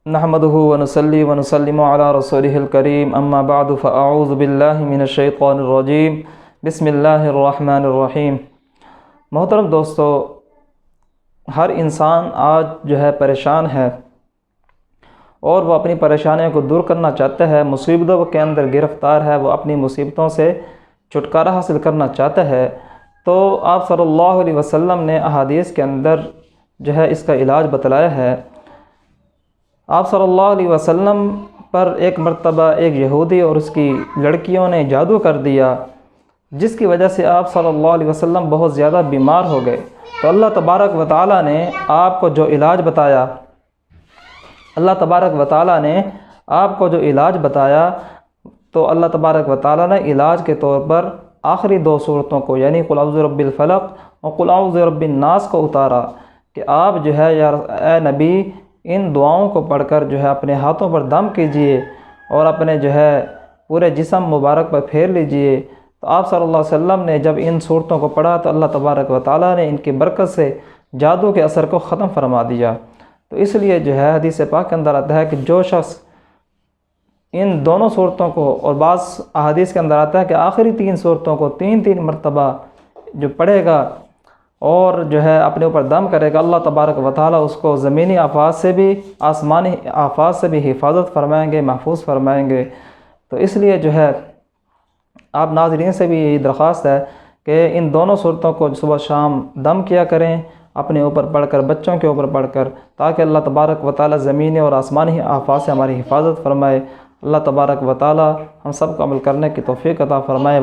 नहमदुहु व नुसल्ली व नुसल्लिमु अला रसूलिहिल करीम अम्मा बअदु फ़अऊज़ु बिल्लाहि मिनश शैतानिर रजीम बिस्मिल्लाहिर रहमानिर रहीम। मोहतरम दोस्तों, हर इंसान आज जो है परेशान है और वो अपनी परेशानियों को दूर करना चाहता है, मुसीबतों के अंदर गिरफ़्तार है, वो अपनी मुसीबतों से छुटकारा हासिल करना चाहता है। तो आप सल्लल्लाहु अलैहि वसल्लम ने अहादीस के अंदर जो है इसका इलाज बतलाया है। आप सल्लल्लाहु अलैहि वसल्लम पर एक मर्तबा एक यहूदी और उसकी लड़कियों ने जादू कर दिया, जिसकी वजह से आप सल्लल्लाहु अलैहि वसल्लम बहुत ज़्यादा बीमार हो गए। तो अल्लाह तबारक व तआला ने आपको जो इलाज बताया, अल्लाह तबारक व तआला ने आपको जो इलाज बताया, तो अल्लाह तबारक व तआला ने इलाज के तौर पर आखिरी दो सूरतों को यानी कुल औज़ु बिरब्बिल फलaq और कुल औज़ु बिरब्बिन नास को उतारा कि आप जो है या ए नबी इन दुआओं को पढ़कर जो है अपने हाथों पर दम कीजिए और अपने जो है पूरे जिस्म मुबारक पर फेर लीजिए। तो आप सल्लल्लाहु अलैहि वसल्लम ने जब इन सूरतों को पढ़ा तो अल्लाह तबारक व तआला ने इनकी बरकत से जादू के असर को ख़त्म फरमा दिया। तो इसलिए जो है हदीस पाक के अंदर आता है कि जो शख्स इन दोनों सूरतों को, और बाज़ अहादीस के अंदर आता है कि आखिरी तीन सूरतों को तीन तीन मरतबा जो पढ़ेगा और जो है अपने ऊपर दम करेगा, अल्लाह तबारक व तआला उसको ज़मीनी आफात से भी आसमानी आफात से भी हिफाजत फरमाएंगे, महफूज फरमाएंगे। तो इसलिए जो है आप नाज़रीन से भी यही दरख्वास्त है कि इन दोनों सूरतों को सुबह शाम दम किया करें, अपने ऊपर पढ़कर, बच्चों के ऊपर पढ़कर, ताकि अल्लाह तबारक व तआला ज़मीनी और आसमानी आफात से हमारी हिफाजत फरमाए। अल्लाह तबारक व तआला हम सब को अमल करने की तौफ़ीक़ अता फरमाए।